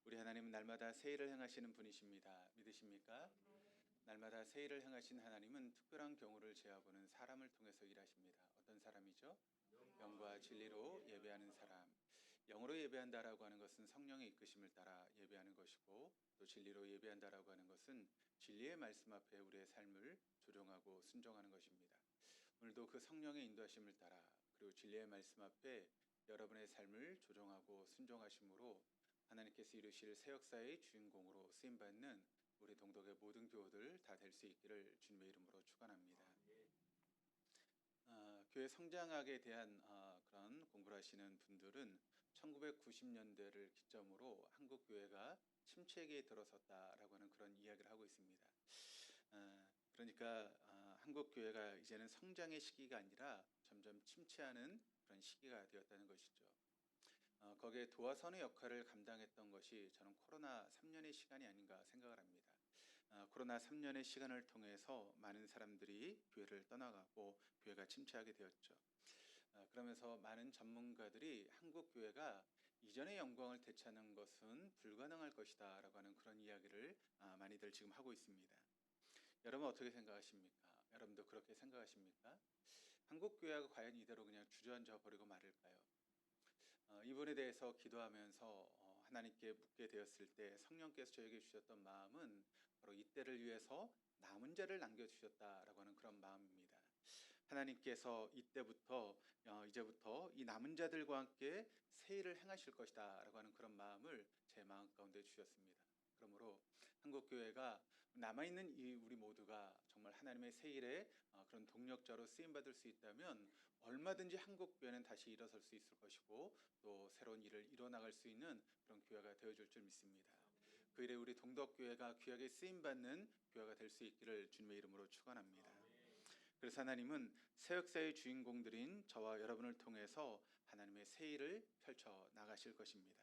우리 하나님은 날마다 새 일을 행하시는 분이십니다. 믿으십니까? 날마다 새 일을 행하신 하나님은 특별한 경우를 제어하고는 사람을 통해서 일하십니다. 어떤 사람이죠? 영과 진리로 예배하는 사람. 영으로 예배한다라고 하는 것은 성령의 이끄심을 따라 예배하는 것이고, 또 진리로 예배한다라고 하는 것은 진리의 말씀 앞에 우리의 삶을 조종하고 순종하는 것입니다. 오늘도 그 성령의 인도하심을 따라, 그리고 진리의 말씀 앞에 여러분의 삶을 조종하고 순종하심으로 하나님께서 이루실 새 역사의 주인공으로 쓰임받는 우리 동덕의 모든 교우들 다 될 수 있기를 주님의 이름으로 축원합니다. 교회 성장학에 대한 그런 공부를 하시는 분들은 1990년대를 기점으로 한국 교회가 침체기에 들어섰다라고 하는 그런 이야기를 하고 있습니다. 그러니까 한국 교회가 이제는 성장의 시기가 아니라 점점 침체하는 그런 시기가 되었다는 것이죠. 거기에 도화선의 역할을 감당했던 것이 저는 코로나 3년의 시간이 아닌가 생각을 합니다. 코로나 3년의 시간을 통해서 많은 사람들이 교회를 떠나가고 교회가 침체하게 되었죠. 그러면서 많은 전문가들이 한국 교회가 이전의 영광을 되찾는 것은 불가능할 것이다 라고 하는 그런 이야기를 많이들 지금 하고 있습니다. 여러분 어떻게 생각하십니까? 여러분도 그렇게 생각하십니까? 한국 교회가 과연 이대로 그냥 주저앉아 버리고 말을까요? 이분에 대해서 기도하면서 하나님께 묻게 되었을 때 성령께서 저에게 주셨던 마음은 바로 이때를 위해서 남은 자를 남겨주셨다라고 하는 그런 마음입니다. 하나님께서 이때부터 이제부터 이 남은 자들과 함께 새 일을 행하실 것이다 라고 하는 그런 마음을 제 마음 가운데 주셨습니다. 그러므로 한국교회가 남아있는 이 우리 모두가 정말 하나님의 새 일에 그런 동력자로 쓰임받을 수 있다면 얼마든지 한국교회는 다시 일어설 수 있을 것이고 또 새로운 일을 이뤄나갈 수 있는 그런 교회가 되어줄 줄 믿습니다. 그 일에 우리 동덕교회가 귀하게 쓰임받는 교회가 될 수 있기를 주님의 이름으로 축원합니다. 그래서 하나님은 새 역사의 주인공들인 저와 여러분을 통해서 하나님의 새 일을 펼쳐 나가실 것입니다.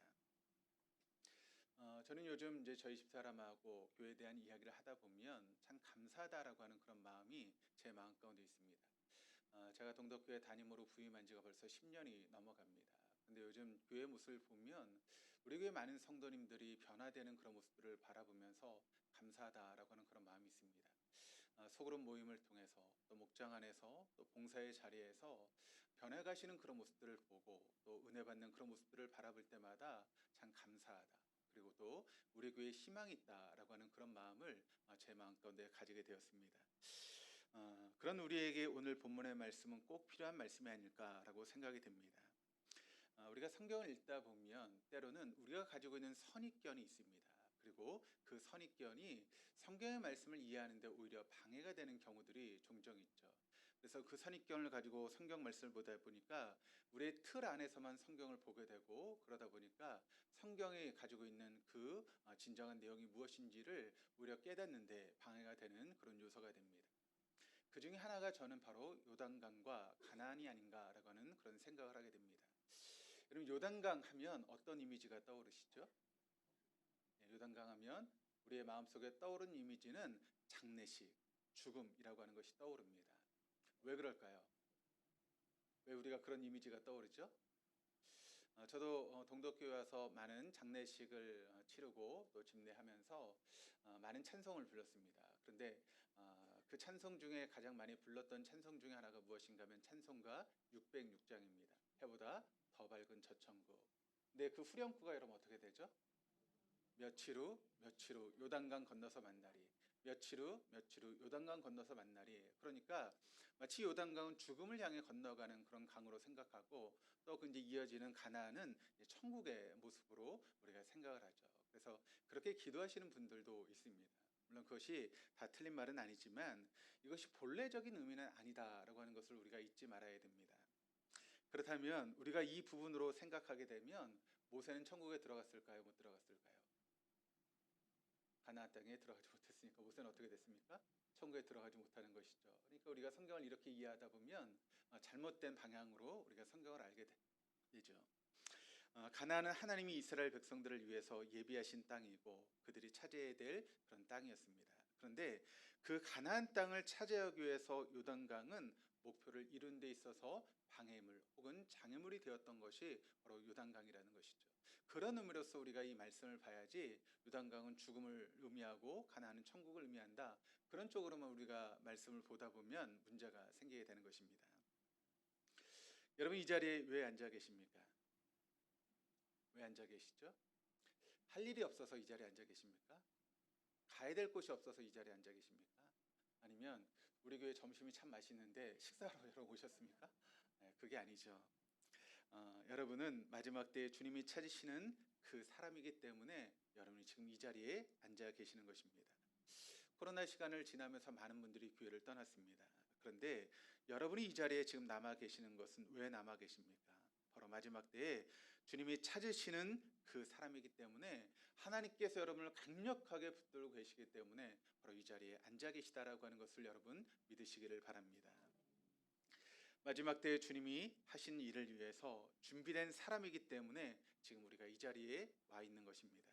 저는 요즘 이제 저희 집사람하고 교회에 대한 이야기를 하다 보면 참 감사하다라고 하는 그런 마음이 제 마음 가운데 있습니다. 제가 동덕교회 담임으로 부임한 지가 벌써 10년이 넘어갑니다. 근데 요즘 교회 모습을 보면 우리 교회 많은 성도님들이 변화되는 그런 모습들을 바라보면서 감사하다라고 하는 그런 마음이 있습니다. 소그룹 모임을 통해서 또 목장 안에서 또 봉사의 자리에서 변해가시는 그런 모습들을 보고 또 은혜 받는 그런 모습들을 바라볼 때마다 참 감사하다. 그리고 또 우리 교회에 희망이 있다라고 하는 그런 마음을 제 마음 가운데 가지게 되었습니다. 그런 우리에게 오늘 본문의 말씀은 꼭 필요한 말씀이 아닐까라고 생각이 됩니다. 우리가 성경을 읽다 보면 때로는 우리가 가지고 있는 선입견이 있습니다. 그리고 그 선입견이 성경의 말씀을 이해하는데 오히려 방해가 되는 경우들이 종종 있죠. 그래서 그 선입견을 가지고 성경 말씀을 보다 보니까 우리의 틀 안에서만 성경을 보게 되고 그러다 보니까 성경이 가지고 있는 그 진정한 내용이 무엇인지를 오히려 깨닫는데 방해가 되는 그런 요소가 됩니다. 그 중에 하나가 저는 바로 요단강과 가나안이 아닌가라고 하는 그런 생각을 하게 됩니다. 여러분 요단강 하면 어떤 이미지가 떠오르시죠? 요단강 하면 우리의 마음속에 떠오르는 이미지는 장례식, 죽음이라고 하는 것이 떠오릅니다. 왜 그럴까요? 왜 우리가 그런 이미지가 떠오르죠? 저도 동덕교회 와서 많은 장례식을 치르고 또 집례하면서 많은 찬송을 불렀습니다. 그런데 그 찬송 중에 가장 많이 불렀던 찬송 중에 하나가 무엇인가 하면 찬송가 606장입니다. 해보다 더 밝은 저 천국. 근데 그 후렴구가 여러분 어떻게 되죠? 며칠 후 요단강 건너서 만나리. 며칠 후 요단강 건너서 만나리. 그러니까 마치 요단강은 죽음을 향해 건너가는 그런 강으로 생각하고 또 그 이제 이어지는 가나안은 천국의 모습으로 우리가 생각을 하죠. 그래서 그렇게 기도하시는 분들도 있습니다. 물론 그것이 다 틀린 말은 아니지만 이것이 본래적인 의미는 아니다라고 하는 것을 우리가 잊지 말아야 됩니다. 그렇다면 우리가 이 부분으로 생각하게 되면 모세는 천국에 들어갔을까요? 못 들어갔을까요? 가나안 땅에 들어가지 못했으니까 모세는 어떻게 됐습니까? 천국에 들어가지 못하는 것이죠. 그러니까 우리가 성경을 이렇게 이해하다 보면 잘못된 방향으로 우리가 성경을 알게 되죠. 가나안은 하나님이 이스라엘 백성들을 위해서 예비하신 땅이고 그들이 차지해야 될 그런 땅이었습니다. 그런데 그 가나안 땅을 차지하기 위해서 요단강은 목표를 이룬 데 있어서 방해물 혹은 장애물이 되었던 것이 바로 요단강이라는 것이죠. 그런 의미로서 우리가 이 말씀을 봐야지 요단강은 죽음을 의미하고 가나안은 천국을 의미한다. 그런 쪽으로만 우리가 말씀을 보다 보면 문제가 생기게 되는 것입니다. 여러분 이 자리에 왜 앉아 계십니까? 왜 앉아 계시죠? 할 일이 없어서 이 자리에 앉아 계십니까? 가야 될 곳이 없어서 이 자리에 앉아 계십니까? 아니면 우리 교회 점심이 참 맛있는데 식사하러 여러분 오셨습니까? 네, 그게 아니죠. 여러분은 마지막 때에 주님이 찾으시는 그 사람이기 때문에 여러분이 지금 이 자리에 앉아 계시는 것입니다. 코로나 시간을 지나면서 많은 분들이 교회를 떠났습니다. 그런데 여러분이 이 자리에 지금 남아 계시는 것은 왜 남아 계십니까? 바로 마지막 때에 주님이 찾으시는 그 사람이기 때문에 하나님께서 여러분을 강력하게 붙들고 계시기 때문에 바로 이 자리에 앉아 계시다라고 하는 것을 여러분 믿으시기를 바랍니다. 마지막 때에 주님이 하신 일을 위해서 준비된 사람이기 때문에 지금 우리가 이 자리에 와 있는 것입니다.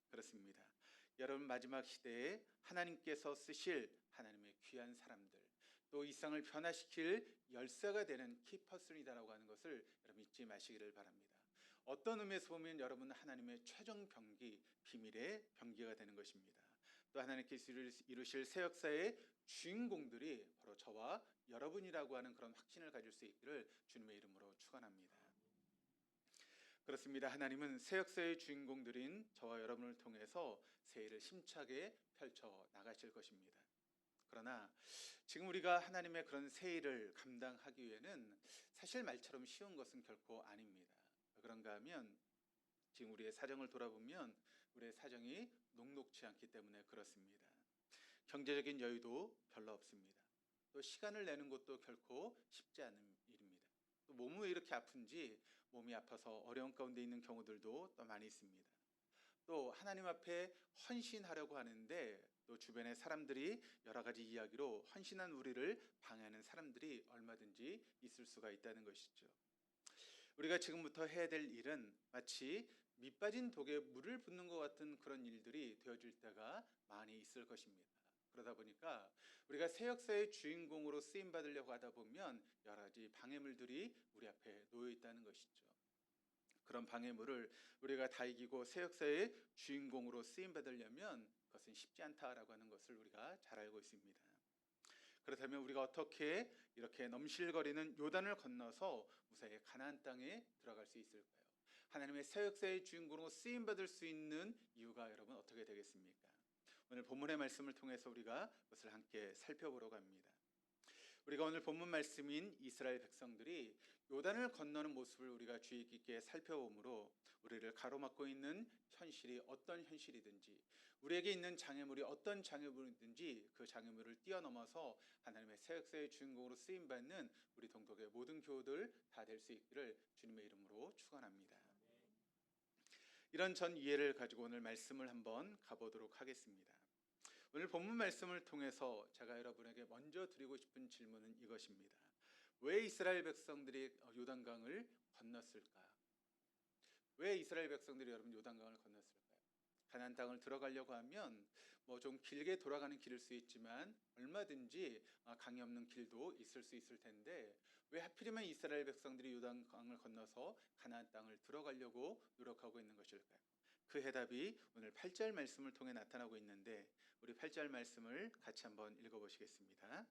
그렇습니다. 여러분 마지막 시대에 하나님께서 쓰실 하나님의 귀한 사람들, 또 이 세상을 변화시킬 열쇠가 되는 키퍼슨이다라고 하는 것을 여러분 잊지 마시기를 바랍니다. 어떤 의미에서 보면 여러분은 하나님의 최종 병기, 비밀의 병기가 되는 것입니다. 또 하나님께서 이루실 새 역사의 주인공들이 바로 저와 여러분이라고 하는 그런 확신을 가질 수 있기를 주님의 이름으로 축원합니다. 그렇습니다. 하나님은 새 역사의 주인공들인 저와 여러분을 통해서 새 일을 힘차게 펼쳐 나가실 것입니다. 그러나 지금 우리가 하나님의 그런 새 일을 감당하기 위해는 사실 말처럼 쉬운 것은 결코 아닙니다. 그런가 하면 지금 우리의 사정을 돌아보면 우리의 사정이 녹록지 않기 때문에 그렇습니다. 경제적인 여유도 별로 없습니다. 또 시간을 내는 것도 결코 쉽지 않은 일입니다. 또 몸은 왜 이렇게 아픈지 몸이 아파서 어려운 가운데 있는 경우들도 또 많이 있습니다. 또 하나님 앞에 헌신하려고 하는데 또 주변의 사람들이 여러 가지 이야기로 헌신한 우리를 방해하는 사람들이 얼마든지 있을 수가 있다는 것이죠. 우리가 지금부터 해야 될 일은 마치 밑 빠진 독에 물을 붓는 것 같은 그런 일들이 되어질 때가 많이 있을 것입니다. 그러다 보니까 우리가 새 역사의 주인공으로 쓰임 받으려고 하다 보면 여러 가지 방해물들이 우리 앞에 놓여 있다는 것이죠. 그런 방해물을 우리가 다 이기고 새 역사의 주인공으로 쓰임 받으려면 그것은 쉽지 않다라고 하는 것을 우리가 잘 알고 있습니다. 그렇다면 우리가 어떻게 이렇게 넘실거리는 요단을 건너서 무사히 가나안 땅에 들어갈 수 있을까요? 하나님의 새 역사의 주인공으로 쓰임 받을 수 있는 이유가 여러분 어떻게 되겠습니까? 오늘 본문의 말씀을 통해서 우리가 그것을 함께 살펴보려고 합니다. 우리가 오늘 본문 말씀인 이스라엘 백성들이 요단을 건너는 모습을 우리가 주의 깊게 살펴보므로 우리를 가로막고 있는 현실이 어떤 현실이든지 우리에게 있는 장애물이 어떤 장애물이든지 그 장애물을 뛰어넘어서 하나님의 새 역사의 주인공으로 쓰임받는 우리 동독의 모든 교우들 다 될 수 있기를 주님의 이름으로 축원합니다. 이런 전 이해를 가지고 오늘 말씀을 한번 가보도록 하겠습니다. 오늘 본문 말씀을 통해서 제가 여러분에게 먼저 드리고 싶은 질문은 이것입니다. 왜 이스라엘 백성들이 요단강을 건넜을까? 왜 이스라엘 백성들이 여러분 요단강을 건넜을까요? 가나안 땅을 들어가려고 하면 뭐 좀 길게 돌아가는 길일 수 있지만 얼마든지 강이 없는 길도 있을 수 있을 텐데 왜 하필이면 이스라엘 백성들이 요단강을 건너서 가나안 땅을 들어가려고 노력하고 있는 것일까요? 그 해답이 오늘 8절 말씀을 통해 나타나고 있는데 우리 8절 말씀을 같이 한번 읽어보시겠습니다.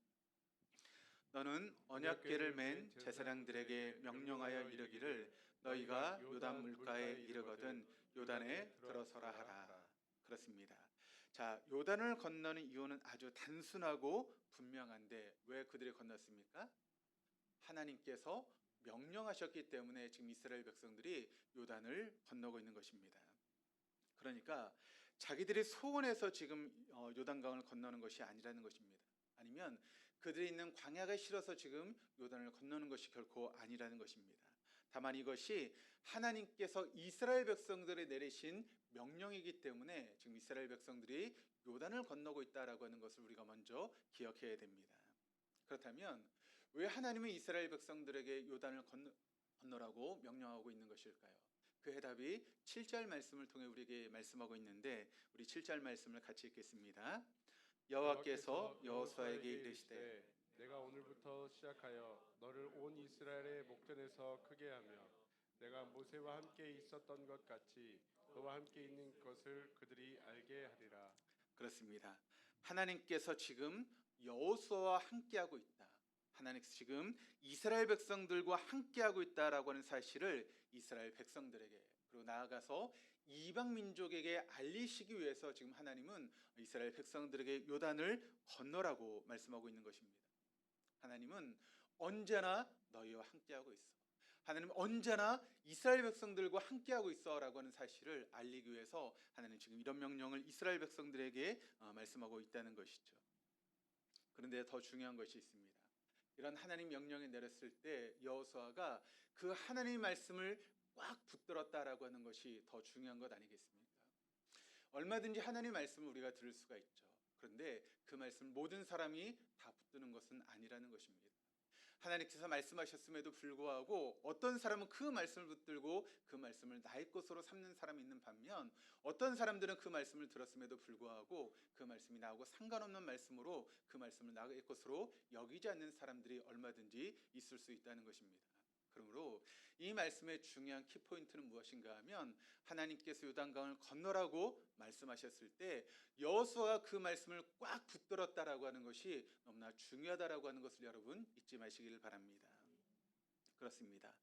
너는 언약궤를 맨 제사장들에게 명령하여 이르기를 너희가 요단 물가에 이르거든 요단에 들어서라 하라. 그렇습니다. 자, 요단을 건너는 이유는 아주 단순하고 분명한데 왜 그들이 건넜습니까? 하나님께서 명령하셨기 때문에 지금 이스라엘 백성들이 요단을 건너고 있는 것입니다. 그러니까 자기들이 소원해서 지금 요단강을 건너는 것이 아니라는 것입니다. 아니면 그들이 있는 광야가 싫어서 지금 요단을 건너는 것이 결코 아니라는 것입니다. 다만 이것이 하나님께서 이스라엘 백성들에 내리신 명령이기 때문에 지금 이스라엘 백성들이 요단을 건너고 있다라고 하는 것을 우리가 먼저 기억해야 됩니다. 그렇다면 왜 하나님은 이스라엘 백성들에게 요단을 건너라고 명령하고 있는 것일까요? 그 해답이 7절 말씀을 통해 우리에게 말씀하고 있는데 우리 7절 말씀을 같이 읽겠습니다. 여호와께서 여호수아에게 이르시되 내가 오늘부터 시작하여 너를 온 이스라엘의 목전에서 크게 하며 내가 모세와 함께 있었던 것 같이 너와 함께 있는 것을 그들이 알게 하리라. 그렇습니다. 하나님께서 지금 여호수아와 함께하고 있다. 하나님께서 지금 이스라엘 백성들과 함께하고 있다라고 하는 사실을 이스라엘 백성들에게 그리고 나아가서 이방 민족에게 알리시기 위해서 지금 하나님은 이스라엘 백성들에게 요단을 건너라고 말씀하고 있는 것입니다. 하나님은 언제나 너희와 함께하고 있어. 하나님은 언제나 이스라엘 백성들과 함께하고 있어라고 하는 사실을 알리기 위해서 하나님 지금 이런 명령을 이스라엘 백성들에게 말씀하고 있다는 것이죠. 그런데 더 중요한 것이 있습니다. 이런 하나님 명령이 내렸을 때 여호수아가 그 하나님의 말씀을 꽉 붙들었다라고 하는 것이 더 중요한 것 아니겠습니까? 얼마든지 하나님의 말씀을 우리가 들을 수가 있죠. 그런데 그 말씀 모든 사람이 다 붙드는 것은 아니라는 것입니다. 하나님께서 말씀하셨음에도 불구하고 어떤 사람은 그 말씀을 붙들고 그 말씀을 나의 것으로 삼는 사람이 있는 반면 어떤 사람들은 그 말씀을 들었음에도 불구하고 그 말씀이 나하고 상관없는 말씀으로 그 말씀을 나의 것으로 여기지 않는 사람들이 얼마든지 있을 수 있다는 것입니다. 그러므로 이 말씀의 중요한 키포인트는 무엇인가 하면 하나님께서 요단강을 건너라고 말씀하셨을 때 여호수아가 그 말씀을 꽉 붙들었다라고 하는 것이 너무나 중요하다라고 하는 것을 여러분 잊지 마시기를 바랍니다. 그렇습니다.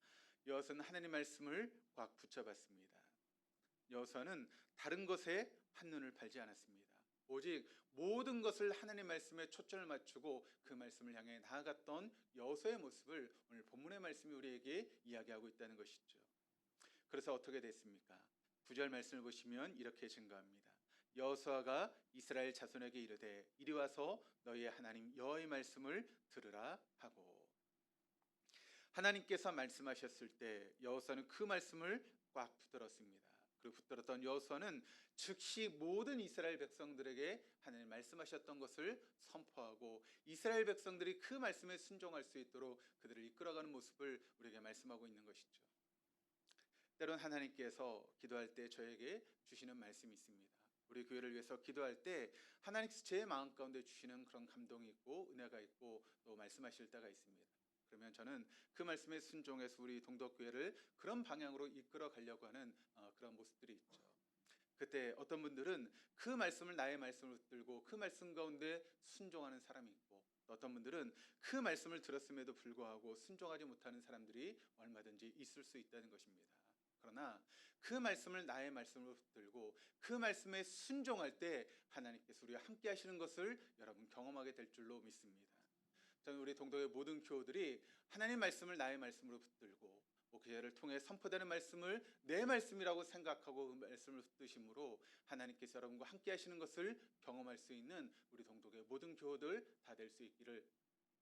여호수아는 하나님 말씀을 꽉 붙잡았습니다. 여호수아는 다른 것에 한눈을 팔지 않았습니다. 오직 모든 것을 하나님 말씀에 초점을 맞추고 그 말씀을 향해 나아갔던 여호수아의 모습을 오늘 본문의 말씀이 우리에게 이야기하고 있다는 것이죠. 그래서 어떻게 됐습니까? 9절 말씀을 보시면 이렇게 증거합니다. 여호수아가 이스라엘 자손에게 이르되 이리 와서 너희의 하나님 여호와의 말씀을 들으라 하고, 하나님께서 말씀하셨을 때 여호수아는 그 말씀을 꽉 붙들었습니다. 그리고 붙들었던 여호수아는 즉시 모든 이스라엘 백성들에게 하나님 말씀하셨던 것을 선포하고 이스라엘 백성들이 그 말씀에 순종할 수 있도록 그들을 이끌어가는 모습을 우리에게 말씀하고 있는 것이죠. 때론 하나님께서 기도할 때 저에게 주시는 말씀이 있습니다. 우리 교회를 위해서 기도할 때 하나님께서 제 마음 가운데 주시는 그런 감동이 있고 은혜가 있고 또 말씀하실 때가 있습니다. 그러면 저는 그 말씀에 순종해서 우리 동덕교회를 그런 방향으로 이끌어 가려고 하는 그런 모습들이 있죠. 그때 어떤 분들은 그 말씀을 나의 말씀을 붙들고 그 말씀 가운데 순종하는 사람이 있고, 또 어떤 분들은 그 말씀을 들었음에도 불구하고 순종하지 못하는 사람들이 얼마든지 있을 수 있다는 것입니다. 그러나 그 말씀을 나의 말씀으로 붙들고 그 말씀에 순종할 때 하나님께서 우리와 함께 하시는 것을 여러분 경험하게 될 줄로 믿습니다. 저는 우리 동덕의 모든 교우들이 하나님 말씀을 나의 말씀으로 붙들고 목회자를 통해 선포되는 말씀을 내 말씀이라고 생각하고 그 말씀을 붙드심으로 하나님께서 여러분과 함께 하시는 것을 경험할 수 있는 우리 동덕의 모든 교우들 다 될 수 있기를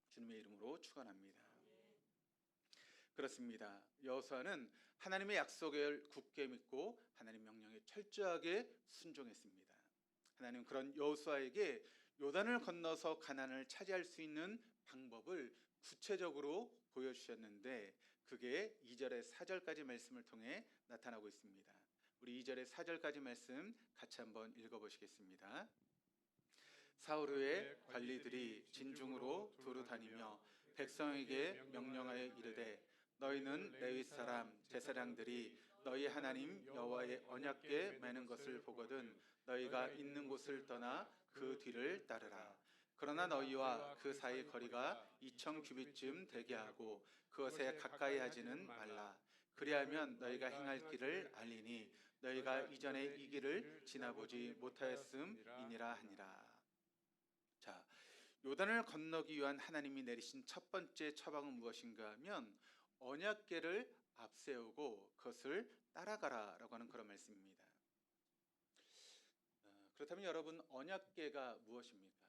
주님의 이름으로 축원합니다. 그렇습니다. 여호수아는 하나님의 약속을 굳게 믿고 하나님 명령에 철저하게 순종했습니다. 하나님 그런 여호수아에게 요단을 건너서 가나안을 차지할 수 있는 방법을 구체적으로 보여주셨는데 그게 2절에 4절까지 말씀을 통해 나타나고 있습니다. 우리 2절에 4절까지 말씀 같이 한번 읽어보시겠습니다. 사울 후에 관리들이 진중으로 두루 다니며 백성에게 명령하여 이르되 너희는 레위 사람 제사장들이 너희 하나님 여호와의 언약궤 매는 것을 보거든 너희가 있는 곳을 떠나 그 뒤를 따르라. 그러나 너희와 그 사이 거리가 2천 규빗쯤 되게 하고 그것에 가까이 하지는 말라. 그리하면 너희가 행할 길을 알리니 너희가 이전에 이 길을 지나보지 못하였음이니라 하니라. 자, 요단을 건너기 위한 하나님이 내리신 첫 번째 처방은 무엇인가 하면 언약궤를 앞세우고 그것을 따라가라라고 하는 그런 말씀입니다. 그렇다면 여러분 언약궤가 무엇입니까?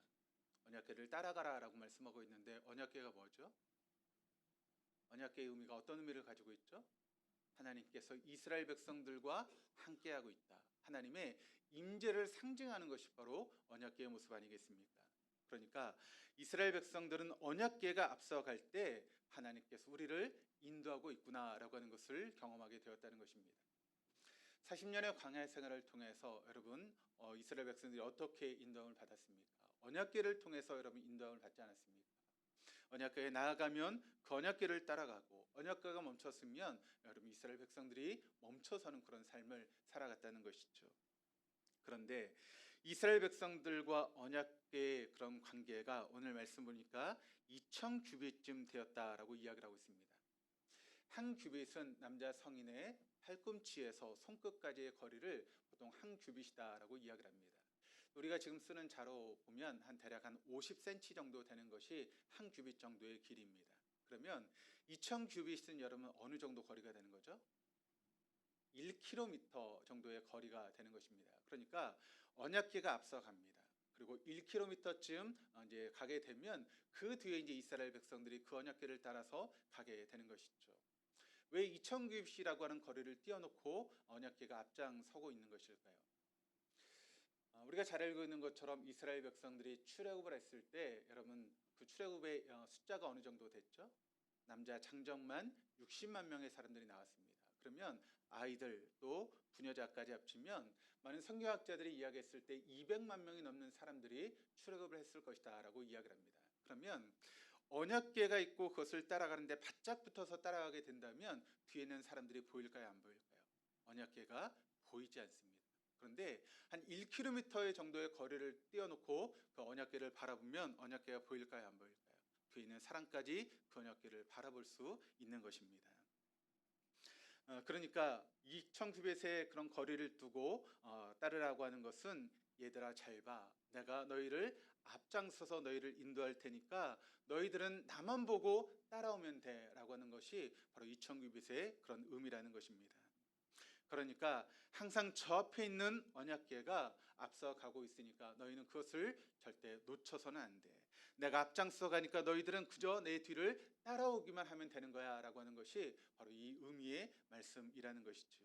언약궤를 따라가라라고 말씀하고 있는데 언약궤가 뭐죠? 언약궤의 의미가 어떤 의미를 가지고 있죠? 하나님께서 이스라엘 백성들과 함께하고 있다. 하나님의 임재를 상징하는 것이 바로 언약궤의 모습 아니겠습니까? 그러니까 이스라엘 백성들은 언약궤가 앞서갈 때 하나님께서 우리를 인도하고 있구나라고 하는 것을 경험하게 되었다는 것입니다. 40년의 광야 생활을 통해서 여러분 이스라엘 백성들이 어떻게 인도함을 받았습니까? 언약궤를 통해서 여러분 인도함을 받지 않았습니까? 언약궤에 나아가면 그 언약궤를 따라가고 언약궤가 멈췄으면 여러분 이스라엘 백성들이 멈춰서는 그런 삶을 살아갔다는 것이죠. 그런데 이스라엘 백성들과 언약궤의 그런 관계가 오늘 말씀 보니까 2000규빗쯤 되었다라고 이야기를 하고 있습니다. 한 규빗은 남자 성인의 팔꿈치에서 손끝까지의 거리를 보통 한 규빗이다라고 이야기를 합니다. 우리가 지금 쓰는 자로 보면 대략 한 50cm 정도 되는 것이 한 규빗 정도의 길이입니다. 그러면 2000규빗은 여러분 어느 정도 거리가 되는 거죠? 1km 정도의 거리가 되는 것입니다. 그러니까 언약궤가 앞서갑니다. 그리고 1km쯤 이제 가게 되면 그 뒤에 이제 이스라엘 백성들이 그 언약궤를 따라서 가게 되는 것이죠. 왜 2000규빗이라고 하는 거리를 띄워놓고 언약궤가 앞장서고 있는 것일까요? 우리가 잘 알고 있는 것처럼 이스라엘 백성들이 출애굽을 했을 때 여러분 그 출애굽의 숫자가 어느 정도 됐죠? 남자 장정만 60만 명의 사람들이 나왔습니다. 그러면 아이들 또 부녀자까지 합치면 많은 성경학자들이 이야기했을 때 200만 명이 넘는 사람들이 출애굽을 했을 것이다 라고 이야기를 합니다. 그러면 언약궤가 있고 그것을 따라가는데 바짝 붙어서 따라가게 된다면 뒤에 있는 사람들이 보일까요, 안 보일까요? 언약궤가 보이지 않습니다. 그런데 한 1km 정도의 거리를 띄워놓고 그 언약궤를 바라보면 언약궤가 보일까요, 안 보일까요? 뒤에 있는 사람까지 그 언약궤를 바라볼 수 있는 것입니다. 그러니까 2000규빗의 그런 거리를 두고 따르라고 하는 것은 얘들아 잘 봐. 내가 너희를 앞장서서 너희를 인도할 테니까 너희들은 나만 보고 따라오면 돼 라고 하는 것이 바로 2000규빗의 그런 의미라는 것입니다. 그러니까 항상 저 앞에 있는 언약궤가 앞서가고 있으니까 너희는 그것을 절대 놓쳐서는 안 돼. 내가 앞장서 가니까 너희들은 그저 내 뒤를 따라오기만 하면 되는 거야 라고 하는 것이 바로 이 의미의 말씀이라는 것이죠.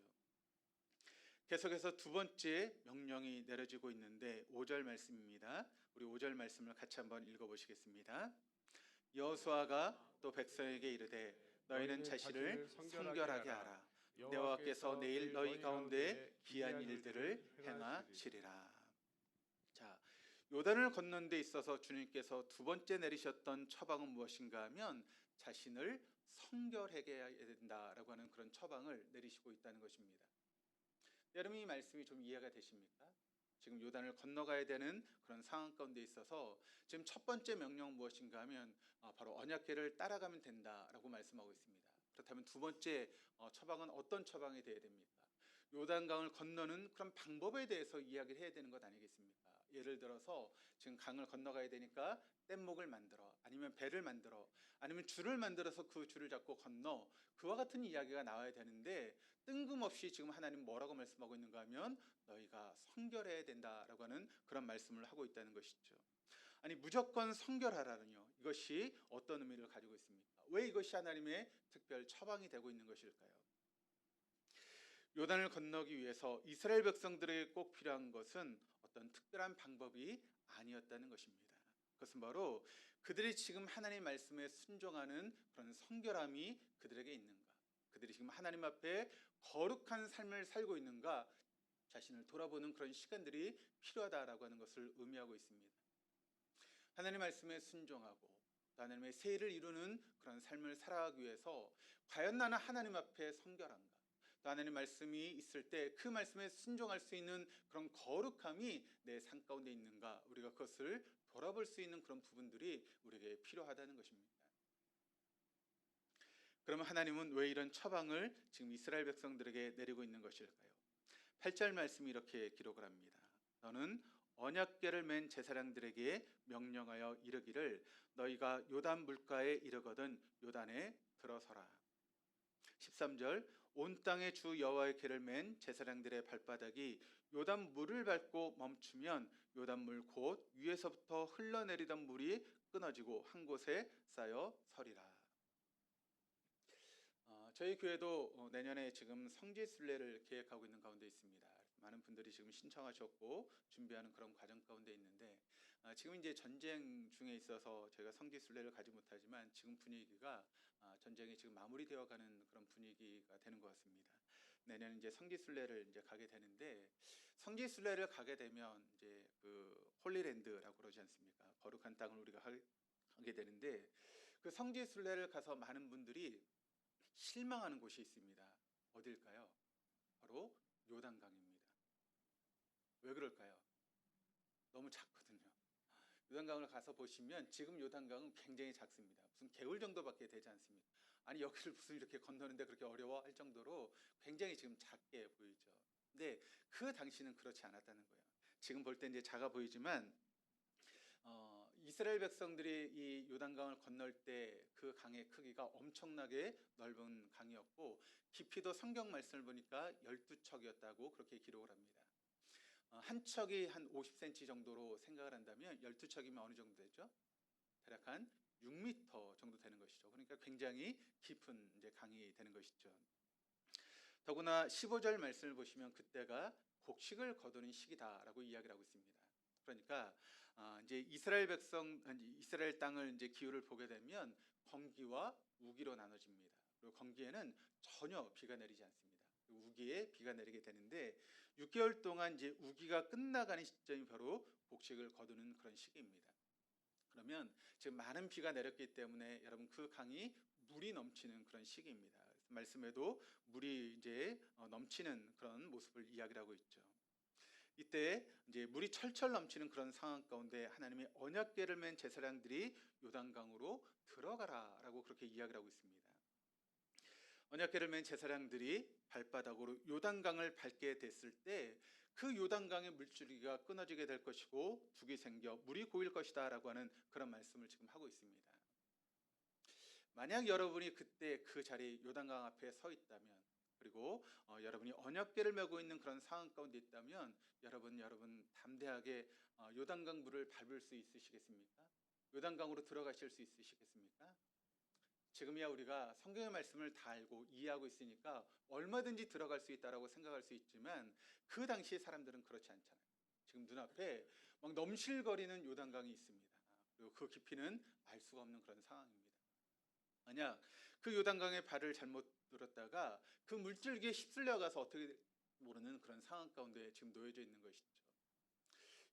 계속해서 두 번째 명령이 내려지고 있는데 5절 말씀입니다. 우리 5절 말씀을 같이 한번 읽어보시겠습니다. 여호수아가 또 백성에게 이르되 너희는 자신을 성결하게 하라. 여호와께서 내일 너희 가운데 기이한 일들을 행하시리라. 자, 요단을 건넌 데 있어서 주님께서 두 번째 내리셨던 처방은 무엇인가 하면 자신을 성결하게 해야 된다라고 하는 그런 처방을 내리시고 있다는 것입니다. 여러분 이 말씀이 좀 이해가 되십니까? 지금 요단을 건너가야 되는 그런 상황 가운데 있어서 지금 첫 번째 명령 무엇인가 하면 바로 언약궤를 따라가면 된다라고 말씀하고 있습니다. 그렇다면 두 번째 처방은 어떤 처방이 되어야 됩니까? 요단강을 건너는 그런 방법에 대해서 이야기를 해야 되는 것 아니겠습니까? 예를 들어서 지금 강을 건너가야 되니까 뗏목을 만들어 아니면 배를 만들어 아니면 줄을 만들어서 그 줄을 잡고 건너 그와 같은 이야기가 나와야 되는데 뜬금없이 지금 하나님 뭐라고 말씀하고 있는가 하면 너희가 성결해야 된다라고 하는 그런 말씀을 하고 있다는 것이죠. 아니 무조건 성결하라는요. 이것이 어떤 의미를 가지고 있습니까? 왜 이것이 하나님의 특별 처방이 되고 있는 것일까요? 요단을 건너기 위해서 이스라엘 백성들에게 꼭 필요한 것은 어떤 특별한 방법이 아니었다는 것입니다. 그것은 바로 그들이 지금 하나님 말씀에 순종하는 그런 성결함이 그들에게 있는가, 그들이 지금 하나님 앞에 거룩한 삶을 살고 있는가 자신을 돌아보는 그런 시간들이 필요하다라고 하는 것을 의미하고 있습니다. 하나님 말씀에 순종하고 하나님의 세일을 이루는 그런 삶을 살아가기 위해서 과연 나는 하나님 앞에 성결한가, 또 하나님 말씀이 있을 때 그 말씀에 순종할 수 있는 그런 거룩함이 내 삶 가운데 있는가, 우리가 그것을 돌아볼 수 있는 그런 부분들이 우리에게 필요하다는 것입니다. 그러면 하나님은 왜 이런 처방을 지금 이스라엘 백성들에게 내리고 있는 것일까요? 8절 말씀이 이렇게 기록을 합니다. 너는 언약궤를 맨 제사장들에게 명령하여 이르기를 너희가 요단 물가에 이르거든 요단에 들어서라. 13절 온 땅의 주 여호와의 궤를 맨 제사장들의 발바닥이 요단 물을 밟고 멈추면 요단 물 곧 위에서부터 흘러내리던 물이 끊어지고 한 곳에 쌓여 서리라. 저희 교회도 내년에 지금 성지순례를 계획하고 있는 가운데 있습니다. 많은 분들이 지금 신청하셨고 준비하는 그런 과정 가운데 있는데 지금 이제 전쟁 중에 있어서 저희가 성지순례를 가지 못하지만 지금 분위기가 전쟁이 지금 마무리되어 가는 그런 분위기가 되는 것 같습니다. 내년 이제 성지순례를 이제 가게 되는데 성지순례를 가게 되면 이제 그 홀리랜드라고 그러지 않습니까? 거룩한 땅을 우리가 하게 되는데 그 성지순례를 가서 많은 분들이 실망하는 곳이 있습니다. 어딜까요? 바로 요단강입니다. 왜 그럴까요? 너무 작거든요. 요단강을 가서 보시면 지금 요단강은 굉장히 작습니다. 무슨 개울 정도밖에 되지 않습니다. 아니 여기를 무슨 이렇게 건너는데 그렇게 어려워할 정도로 굉장히 지금 작게 보이죠. 근데 그 당시는 그렇지 않았다는 거예요. 지금 볼 때 이제 작아 보이지만 이스라엘 백성들이 이 요단강을 건널 때 그 강의 크기가 엄청나게 넓은 강이었고 깊이도 성경 말씀을 보니까 12척이었다고 그렇게 기록을 합니다. 한 척이 한 50cm 정도로 생각을 한다면 12척이면 어느 정도 되죠? 대략 한 6m 정도 되는 것이죠. 그러니까 굉장히 깊은 이제 강이 되는 것이죠. 더구나 15절 말씀을 보시면 그때가 곡식을 거두는 시기다라고 이야기를 하고 있습니다. 그러니까 이제 이스라엘 이스라엘 땅을 이제 기후를 보게 되면 건기와 우기로 나눠집니다. 그리고 건기에는 전혀 비가 내리지 않습니다. 우기에 비가 내리게 되는데 6개월 동안 이제 우기가 끝나가는 시점이 바로 곡식을 거두는 그런 시기입니다. 그러면 지금 많은 비가 내렸기 때문에 여러분 그 강이 물이 넘치는 그런 시기입니다. 말씀에도 물이 이제 넘치는 그런 모습을 이야기를 하고 있죠. 이때 이제 물이 철철 넘치는 그런 상황 가운데 하나님의 언약궤를 맨 제사장들이 요단강으로 들어가라라고 그렇게 이야기를 하고 있습니다. 언약궤를 맨 제사장들이 발바닥으로 요단강을 밟게 됐을 때 그 요단강의 물줄기가 끊어지게 될 것이고 북이 생겨 물이 고일 것이다라고 하는 그런 말씀을 지금 하고 있습니다. 만약 여러분이 그때 그 자리 요단강 앞에 서 있다면 그리고 여러분이 언약궤를 메고 있는 그런 상황 가운데 있다면 여러분 담대하게 요단강 물을 밟을 수 있으시겠습니까? 요단강으로 들어가실 수 있으시겠습니까? 지금이야 우리가 성경의 말씀을 다 알고 이해하고 있으니까 얼마든지 들어갈 수 있다라고 생각할 수 있지만 그 당시 사람들은 그렇지 않잖아요. 지금 눈앞에 막 넘실거리는 요단강이 있습니다. 그리고 그 깊이는 알 수가 없는 그런 상황입니다. 만약 그 요단강에 발을 잘못 들었다가 그 물줄기에 휩쓸려 가서 어떻게 모르는 그런 상황 가운데 지금 놓여져 있는 것이죠.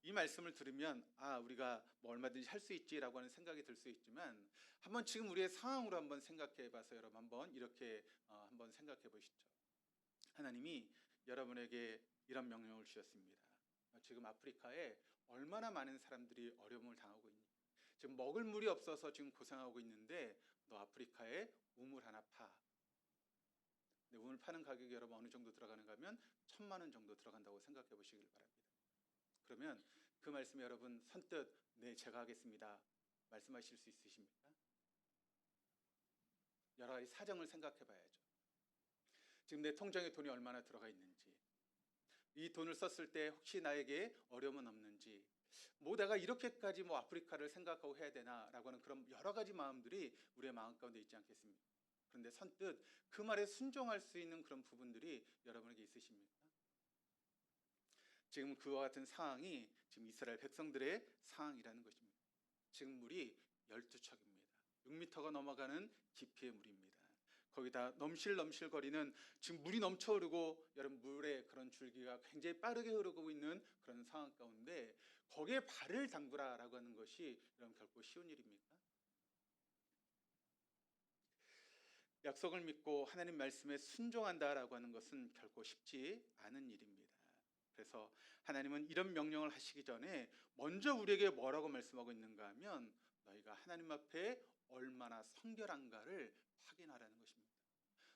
이 말씀을 들으면 우리가 뭐 얼마든지 할 수 있지라고 하는 생각이 들 수 있지만 한번 지금 우리의 상황으로 한번 생각해 봐서 여러분 한번 이렇게 한번 생각해 보시죠. 하나님이 여러분에게 이런 명령을 주셨습니다. 지금 아프리카에 얼마나 많은 사람들이 어려움을 당하고 있니? 지금 먹을 물이 없어서 지금 고생하고 있는데 너 아프리카에 우물 하나 파. 근데 우물 파는 가격이 여러분 어느 정도 들어가는가 하면 1,000만 원 정도 들어간다고 생각해 보시길 바랍니다. 그러면 그 말씀에 여러분 선뜻 네 제가 하겠습니다 말씀하실 수 있으십니까? 여러 가지 사정을 생각해 봐야죠. 지금 내 통장에 돈이 얼마나 들어가 있는지, 이 돈을 썼을 때 혹시 나에게 어려움은 없는지, 뭐 내가 이렇게까지 뭐 아프리카를 생각하고 해야 되나라고 하는 그런 여러 가지 마음들이 우리의 마음 가운데 있지 않겠습니까? 그런데 선뜻 그 말에 순종할 수 있는 그런 부분들이 여러분에게 있으십니까? 지금 그와 같은 상황이 지금 이스라엘 백성들의 상황이라는 것입니다. 지금 물이 12척입니다. 6m가 넘어가는 깊이의 물입니다. 거기다 넘실넘실거리는 지금 물이 넘쳐 흐르고 여러분 물의 그런 줄기가 굉장히 빠르게 흐르고 있는 그런 상황 가운데 거기에 발을 담그라라고 하는 것이 여러분 결코 쉬운 일입니까? 약속을 믿고 하나님 말씀에 순종한다라고 하는 것은 결코 쉽지 않은 일입니다. 그래서 하나님은 이런 명령을 하시기 전에 먼저 우리에게 뭐라고 말씀하고 있는가 하면 너희가 하나님 앞에 얼마나 성결한가를 확인하라는 것입니다.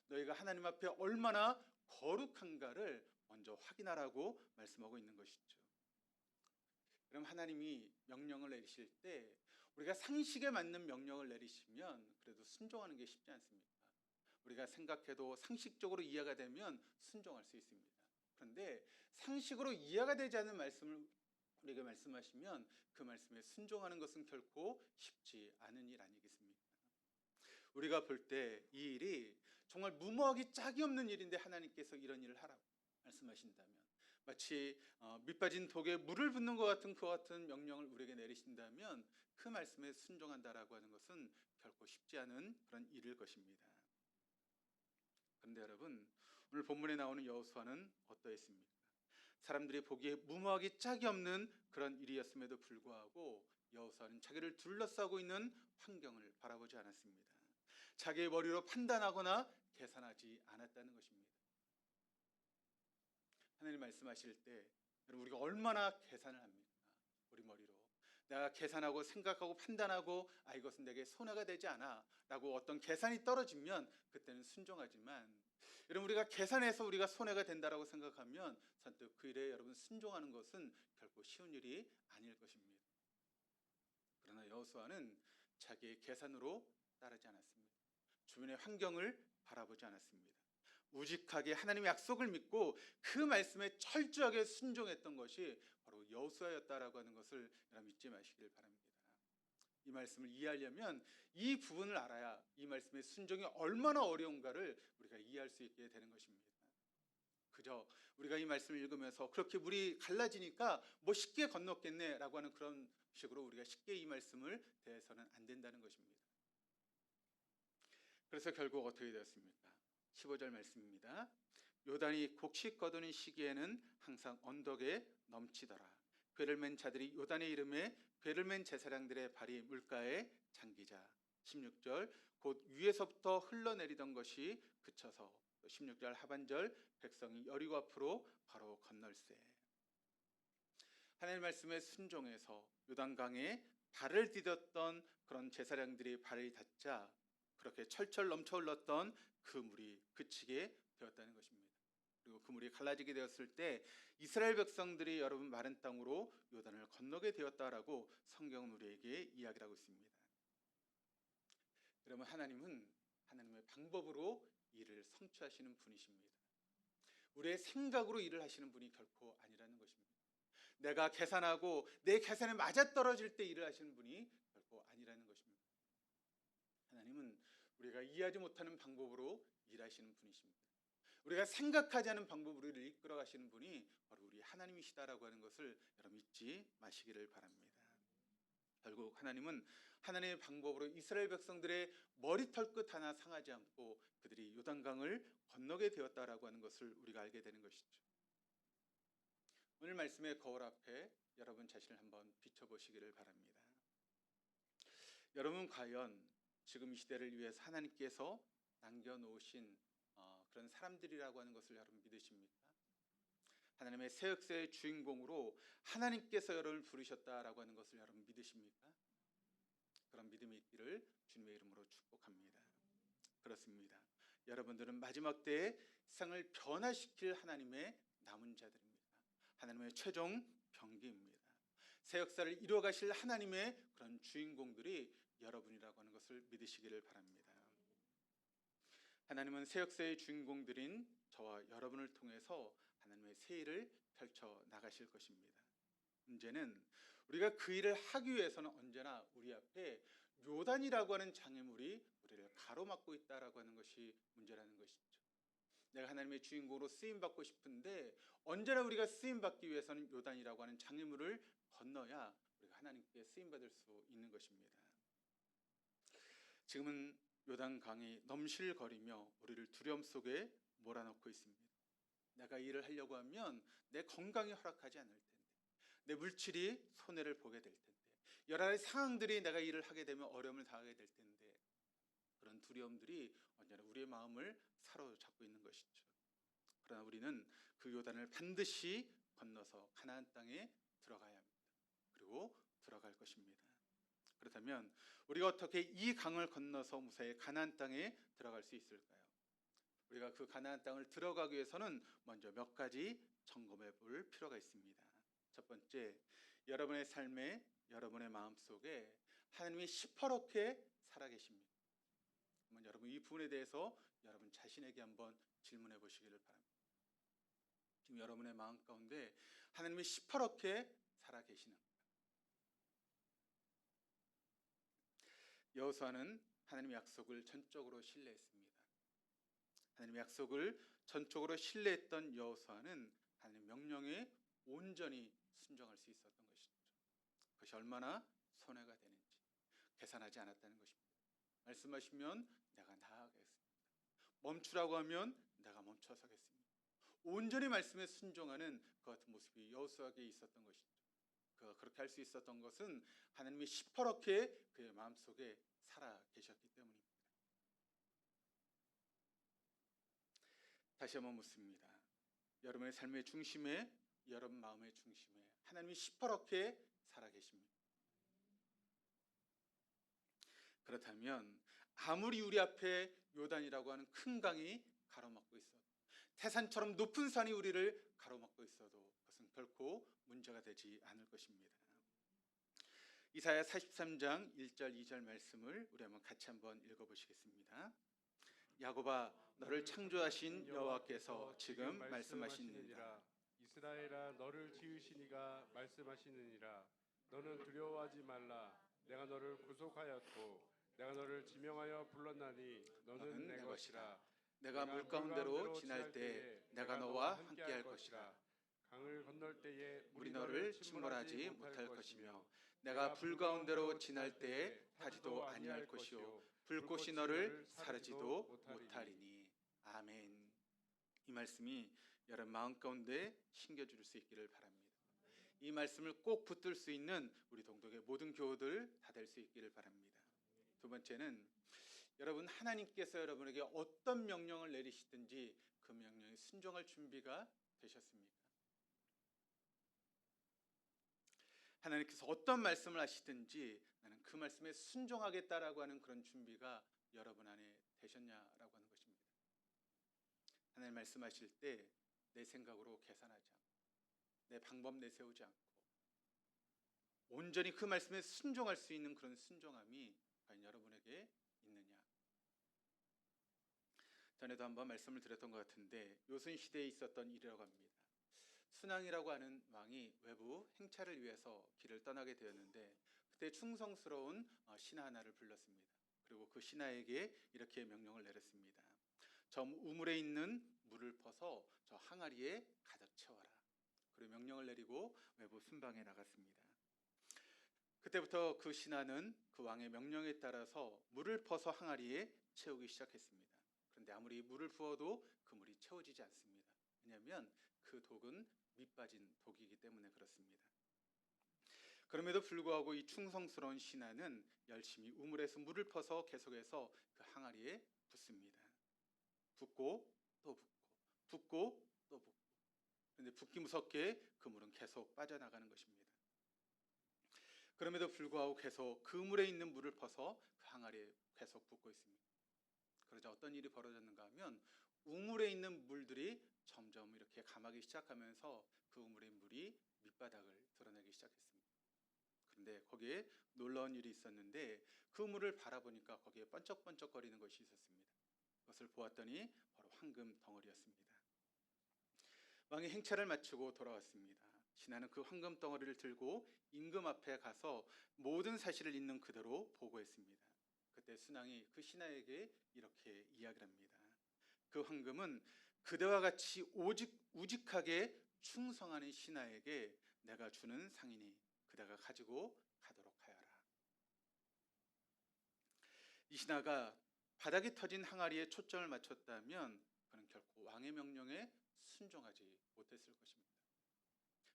너희가 하나님 앞에 얼마나 거룩한가를 먼저 확인하라고 말씀하고 있는 것이죠. 그럼 하나님이 명령을 내리실 때 우리가 상식에 맞는 명령을 내리시면 그래도 순종하는 게 쉽지 않습니까? 우리가 생각해도 상식적으로 이해가 되면 순종할 수 있습니다. 그런데 상식으로 이해가 되지 않는 말씀을 우리에게 말씀하시면 그 말씀에 순종하는 것은 결코 쉽지 않은 일 아니겠습니까? 우리가 볼 때 이 일이 정말 무모하기 짝이 없는 일인데 하나님께서 이런 일을 하라고 말씀하신다면 마치 밑빠진 독에 물을 붓는 것 같은 그 같은 명령을 우리에게 내리신다면 그 말씀에 순종한다라고 하는 것은 결코 쉽지 않은 그런 일일 것입니다. 그런데 여러분 오늘 본문에 나오는 여호수아는 어떠했습니까? 사람들이 보기에 무모하기 짝이 없는 그런 일이었음에도 불구하고 여호수아는 자기를 둘러싸고 있는 환경을 바라보지 않았습니다. 자기의 머리로 판단하거나 계산하지 않았다는 것입니다. 하나님 말씀하실 때 여러분 우리가 얼마나 계산을 합니까? 우리 머리로 내가 계산하고 생각하고 판단하고 이것은 내게 손해가 되지 않아 라고 어떤 계산이 떨어지면 그때는 순종하지만 여러분 우리가 계산해서 우리가 손해가 된다라고 생각하면 선뜻 그 일에 여러분 순종하는 것은 결코 쉬운 일이 아닐 것입니다. 그러나 여호수아는 자기의 계산으로 따르지 않았습니다. 주변의 환경을 바라보지 않았습니다. 우직하게 하나님의 약속을 믿고 그 말씀에 철저하게 순종했던 것이 바로 여호수아였다라고 하는 것을 여러분 잊지 마시길 바랍니다. 이 말씀을 이해하려면 이 부분을 알아야 이 말씀의 순종이 얼마나 어려운가를 우리가 이해할 수 있게 되는 것입니다. 그저 우리가 이 말씀을 읽으면서 그렇게 물이 갈라지니까 뭐 쉽게 건넜겠네라고 하는 그런 식으로 우리가 쉽게 이 말씀을 대해서는 안 된다는 것입니다. 그래서 결국 어떻게 되었습니까? 15절 말씀입니다. 요단이 곡식 거두는 시기에는 항상 언덕에 넘치더라. 궤를 맨 자들이 요단의 이름에 궤를 맨 제사장들의 발이 물가에 잠기자. 16절 곧 위에서부터 흘러내리던 것이 그쳐서 16절 하반절 백성이 여리고 앞으로 바로 건널세. 하나님의 말씀에 순종해서 요단강에 발을 디뎠던 그런 제사장들이 발이 닿자 그렇게 철철 넘쳐 흘렀던 그 물이 그치게 되었다는 것입니다. 그리고 그 물이 갈라지게 되었을 때 이스라엘 백성들이 여러분 마른 땅으로 요단을 건너게 되었다라고 성경은 우리에게 이야기를 하고 있습니다. 여러분 하나님은 하나님의 방법으로 일을 성취하시는 분이십니다. 우리의 생각으로 일을 하시는 분이 결코 아니라는 것입니다. 내가 계산하고 내 계산에 맞아떨어질 때 일을 하시는 분이 결코 아니라는 것입니다. 하나님은 우리가 이해하지 못하는 방법으로 일하시는 분이십니다. 우리가 생각하지 않은 방법으로 우리를 이끌어 가시는 분이 바로 우리 하나님이시다라고 하는 것을 여러분 잊지 마시기를 바랍니다. 결국 하나님은 하나님의 방법으로 이스라엘 백성들의 머리털 끝 하나 상하지 않고 그들이 요단강을 건너게 되었다라고 하는 것을 우리가 알게 되는 것이죠. 오늘 말씀의 거울 앞에 여러분 자신을 한번 비춰보시기를 바랍니다. 여러분 과연 지금 이 시대를 위해서 하나님께서 남겨놓으신 그런 사람들이라고 하는 것을 여러분 믿으십니까? 하나님의 새 역사의 주인공으로 하나님께서 여러분을 부르셨다라고 하는 것을 여러분 믿으십니까? 그런 믿음이 있기를 주님의 이름으로 축복합니다. 그렇습니다. 여러분들은 마지막 때에 세상을 변화시킬 하나님의 남은 자들입니다. 하나님의 최종 병기입니다. 새 역사를 이루어 가실 하나님의 그런 주인공들이 여러분이라고 하는 것을 믿으시기를 바랍니다. 하나님은 새 역사의 주인공들인 저와 여러분을 통해서 하나님의 새 일을 펼쳐 나가실 것입니다. 문제는 우리가 그 일을 하기 위해서는 언제나 우리 앞에 요단이라고 하는 장애물이 우리를 가로막고 있다라고 하는 것이 문제라는 것이죠. 내가 하나님의 주인공으로 쓰임 받고 싶은데 언제나 우리가 쓰임 받기 위해서는 요단이라고 하는 장애물을 건너야 우리가 하나님께 쓰임 받을 수 있는 것입니다. 지금은 요단강이 넘실거리며 우리를 두려움 속에 몰아넣고 있습니다. 내가 일을 하려고 하면 내 건강이 허락하지 않을 텐데, 내 물질이 손해를 보게 될 텐데, 여러 가지 상황들이 내가 일을 하게 되면 어려움을 당하게 될 텐데, 그런 두려움들이 언제나 우리의 마음을 사로잡고 있는 것이죠. 그러나 우리는 그 요단을 반드시 건너서 가나안 땅에 들어가야 합니다. 그리고 들어갈 것입니다. 그렇다면 우리가 어떻게 이 강을 건너서 무사히 가나안 땅에 들어갈 수 있을까요? 우리가 그 가나안 땅을 들어가기 위해서는 먼저 몇 가지 점검해 볼 필요가 있습니다. 첫 번째, 여러분의 삶에 여러분의 마음속에 하나님이 시퍼렇게 살아계십니다. 한번 여러분 이 부분에 대해서 여러분 자신에게 한번 질문해 보시기를 바랍니다. 지금 여러분의 마음 가운데 하나님이 시퍼렇게 살아계시는가? 여호수아는 하나님의 약속을 전적으로 신뢰했습니다. 하나님의 약속을 전적으로 신뢰했던 여호수아는 하나님의 명령에 온전히 순종할 수 있었던 것이죠. 그것이 얼마나 손해가 되는지 계산하지 않았다는 것입니다. 말씀하시면 내가 나아가겠습니다. 멈추라고 하면 내가 멈춰서겠습니다. 온전히 말씀에 순종하는 그 같은 모습이 여호수아에게 있었던 것이죠. 그렇게 할 수 있었던 것은 하나님이 시퍼렇게 그의 마음속에 살아 계셨기 때문입니다. 다시 한번 묻습니다. 여러분의 삶의 중심에, 여러분 마음의 중심에 하나님이 시퍼렇게 살아 계십니다. 그렇다면 아무리 우리 앞에 요단이라고 하는 큰 강이 가로막고 있어도, 태산처럼 높은 산이 우리를 가로막고 있어도 그것은 결코 문제가 되지 않을 것입니다. 이사야 43장 1절 2절 말씀을 우리 같이 한번 읽어보시겠습니다. 야곱아, 너를 창조하신 여호와께서 지금 말씀하시느니라. 이스라엘아, 너를 지으신 이가 말씀하시느니라. 너는 두려워하지 말라. 내가 너를 구속하였고 내가 너를 지명하여 불렀나니 너는 내 것이라. 내가 물 가운데로 지날 때에 내가 너와 함께할 것이라. 강을 건널 때에 물이 너를 침몰하지 못할 것이며 내가 불 가운데로 지날 때에 타지도 아니할 것이요 불꽃이 너를 사르지도 못하리니. 아멘. 이 말씀이 여러분 마음 가운데 심겨줄 수 있기를 바랍니다. 이 말씀을 꼭 붙들 수 있는 우리 동독의 모든 교우들 다 될 수 있기를 바랍니다. 두 번째는 여러분, 하나님께서 여러분에게 어떤 명령을 내리시든지 그 명령에 순종할 준비가 되셨습니까? 하나님께서 어떤 말씀을 하시든지 나는 그 말씀에 순종하겠다라고 하는 그런 준비가 여러분 안에 되셨냐라고 하는 것입니다. 하나님 말씀하실 때 내 생각으로 계산하지 않고 내 방법 내세우지 않고 온전히 그 말씀에 순종할 수 있는 그런 순종함이 과연 여러분에게 있느냐? 전에도 한번 말씀을 드렸던 것 같은데 요순 시대에 있었던 일이라고 합니다. 순왕이라고 하는 왕이 외부 행차를 위해서 길을 떠나게 되었는데 그때 충성스러운 신하 하나를 불렀습니다. 그리고 그 신하에게 이렇게 명령을 내렸습니다. 저 우물에 있는 물을 퍼서 저 항아리에 가득 채워라. 그리고 명령을 내리고 외부 순방에 나갔습니다. 그때부터 그 신하는 그 왕의 명령에 따라서 물을 퍼서 항아리에 채우기 시작했습니다. 그런데 아무리 물을 부어도 그 물이 채워지지 않습니다. 왜냐하면 그 독은 밑빠진 독이기 때문에 그렇습니다. 그럼에도 불구하고 이 충성스러운 신하는 열심히 우물에서 물을 퍼서 계속해서 그 항아리에 붓습니다. 붓고 또 붓고 붓고 또 붓고. 그런데 붓기 무섭게 그 물은 계속 빠져나가는 것입니다. 그럼에도 불구하고 계속 그 물에 있는 물을 퍼서 그 항아리에 계속 붓고 있습니다. 그러자 어떤 일이 벌어졌는가 하면 우물에 있는 물들이 점점 이렇게 감하기 시작하면서 그 우물의 물이 밑바닥을 드러내기 시작했습니다. 그런데 거기에 놀라운 일이 있었는데 그 물을 바라보니까 거기에 번쩍번쩍거리는 것이 있었습니다. 그것을 보았더니 바로 황금 덩어리였습니다. 왕이 행차를 마치고 돌아왔습니다. 신하는 그 황금 덩어리를 들고 임금 앞에 가서 모든 사실을 있는 그대로 보고했습니다. 그때 순왕이 그 신하에게 이렇게 이야기를 합니다. 그 황금은 그대와 같이 우직하게 충성하는 신하에게 내가 주는 상이니 그대가 가지고 가도록 하여라. 이 신하가 바닥이 터진 항아리에 초점을 맞췄다면 그는 결코 왕의 명령에 순종하지 못했을 것입니다.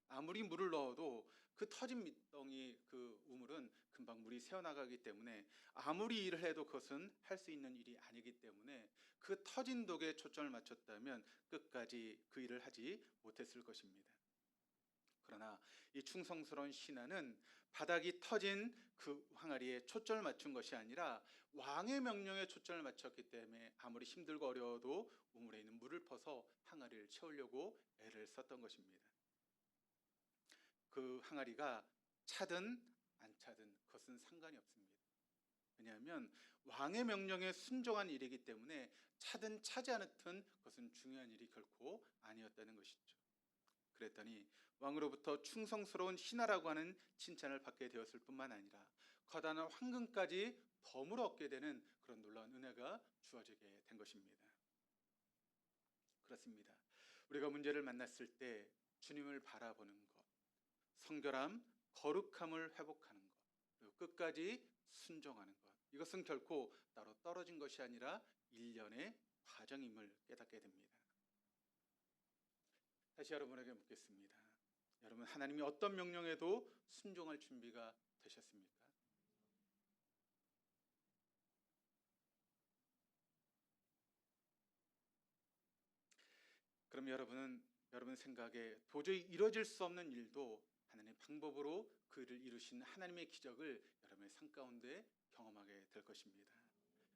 아무리 물을 넣어도 그 터진 밑덩이 그 우물은 금방 물이 새어나가기 때문에 아무리 일을 해도 그것은 할 수 있는 일이 아니기 때문에 그 터진 독에 초점을 맞췄다면 끝까지 그 일을 하지 못했을 것입니다. 그러나 이 충성스러운 신하는 바닥이 터진 그 항아리에 초점을 맞춘 것이 아니라 왕의 명령에 초점을 맞췄기 때문에 아무리 힘들고 어려워도 우물에 있는 물을 퍼서 항아리를 채우려고 애를 썼던 것입니다. 그 항아리가 차든 안 차든 그것은 상관이 없습니다. 왜냐하면 왕의 명령에 순종한 일이기 때문에 차든 차지 않든 그것은 중요한 일이 결코 아니었다는 것이죠. 그랬더니 왕으로부터 충성스러운 신하라고 하는 칭찬을 받게 되었을 뿐만 아니라 거다한 황금까지 덤으로 얻게 되는 그런 놀라운 은혜가 주어지게 된 것입니다. 그렇습니다. 우리가 문제를 만났을 때 주님을 바라보는 것, 성결함, 거룩함을 회복하는 것, 그리고 끝까지 순종하는 것, 이것은 결코 따로 떨어진 것이 아니라 일련의 과정임을 깨닫게 됩니다. 다시 여러분에게 묻겠습니다. 여러분, 하나님이 어떤 명령에도 순종할 준비가 되셨습니까? 그럼 여러분 생각에 도저히 이루어질 수 없는 일도 하나님의 방법으로 그 일을 이루신 하나님의 기적을 여러분의 삶 가운데 경험하게 될 것입니다.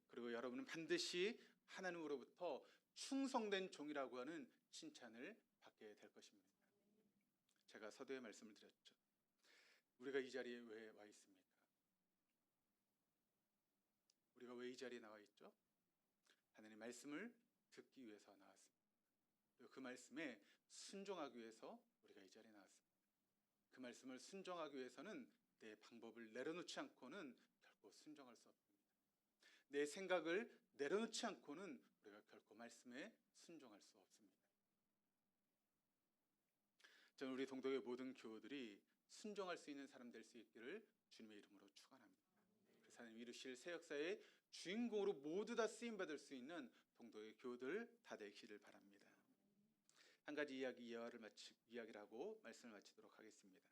그리고 여러분은 반드시 하나님으로부터 충성된 종이라고 하는 칭찬을 받게 될 것입니다. 제가 서두에 말씀을 드렸죠. 우리가 이 자리에 왜 와 있습니까? 우리가 왜 이 자리에 나와 있죠? 하나님의 말씀을 듣기 위해서 나왔습니다. 그리고 그 말씀에 순종하기 위해서 우리가 이 자리에 나왔습니다. 그 말씀을 순종하기 위해서는 내 방법을 내려놓지 않고는 결코 순종할 수 없습니다. 내 생각을 내려놓지 않고는 우리가 결코 말씀에 순종할 수 없습니다. 저는 우리 동덕의 모든 교우들이 순종할 수 있는 사람 될 수 있기를 주님의 이름으로 축원합니다. 그래서 하나님 이루실 새 역사의 주인공으로 모두 다 쓰임 받을 수 있는 동덕의 교우들 다 되시기를 바랍니다. 한 가지 이야기를 하고 말씀을 마치도록 하겠습니다.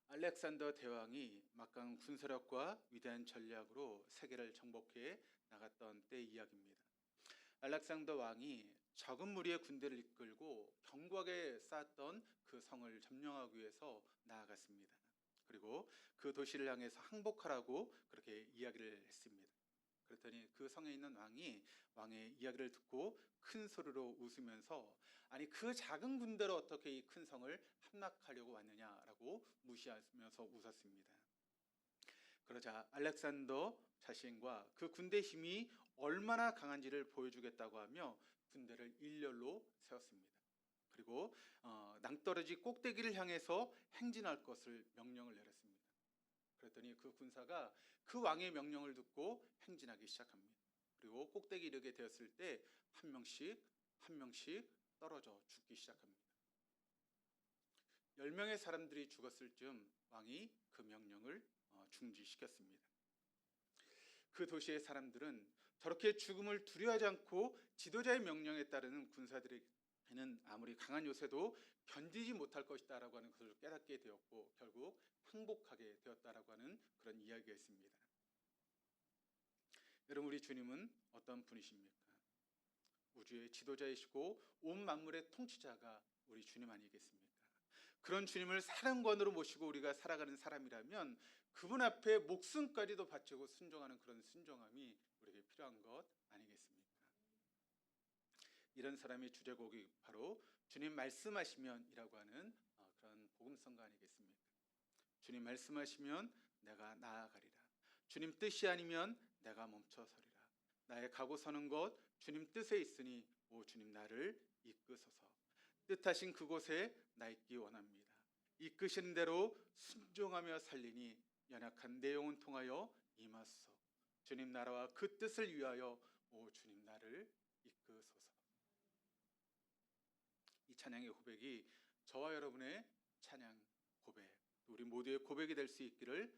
알렉산더 대왕이 막강한 군사력과 위대한 전략으로 세계를 정복해 나갔던 때 이야기입니다. 알렉산더 왕이 적은 무리의 군대를 이끌고 견고하게 쌓았던 그 성을 점령하기 위해서 나아갔습니다. 그리고 그 도시를 향해서 항복하라고 그렇게 이야기를 했습니다. 그랬더니 그 성에 있는 왕의 이야기를 듣고 큰 소리로 웃으면서 아니 그 작은 군대로 어떻게 이 큰 성을 함락하려고 왔느냐라고 무시하면서 웃었습니다. 그러자 알렉산더 자신과 그 군대 힘이 얼마나 강한지를 보여주겠다고 하며 군대를 일렬로 세웠습니다. 그리고 낭떠러지 꼭대기를 향해서 행진할 것을 명령을 내렸습니다. 그랬더니 그 군사가 그 왕의 명령을 듣고 행진하기 시작합니다. 그리고 꼭대기 이르게 되었을 때 한 명씩 떨어져 죽기 시작합니다. 10명의 사람들이 죽었을 즈음 왕이 그 명령을 중지시켰습니다. 그 도시의 사람들은 저렇게 죽음을 두려워하지 않고 지도자의 명령에 따르는 군사들에게는 아무리 강한 요새도 견디지 못할 것이다라고 하는 것을 깨닫게 되었고 결국 항복하게 되었다라고 하는 그런 이야기가 있습니다. 여러분, 우리 주님은 어떤 분이십니까? 우주의 지도자이시고 온 만물의 통치자가 우리 주님 아니겠습니까? 그런 주님을 사령관으로 모시고 우리가 살아가는 사람이라면 그분 앞에 목숨까지도 바치고 순종하는 그런 순종함이 우리에게 필요한 것 아니겠습니까? 이런 사람이 주제곡이 바로 주님 말씀하시면이라고 하는 그런 복음성가 아니겠습니까? 주님 말씀하시면 내가 나아가리라. 주님 뜻이 아니면 내가 멈춰서리라. 나의 가고 서는 것 주님 뜻에 있으니 오 주님 나를 이끄소서. 뜻하신 그곳에 나 있기 원합니다. 이끄시는 대로 순종하며 살리니 연약한 내 영혼 통하여 임하소서. 주님 나라와 그 뜻을 위하여 오 주님 나를 이끄소서. 이 찬양의 고백이 저와 여러분의 찬양 고백, 우리 모두의 고백이 될 수 있기를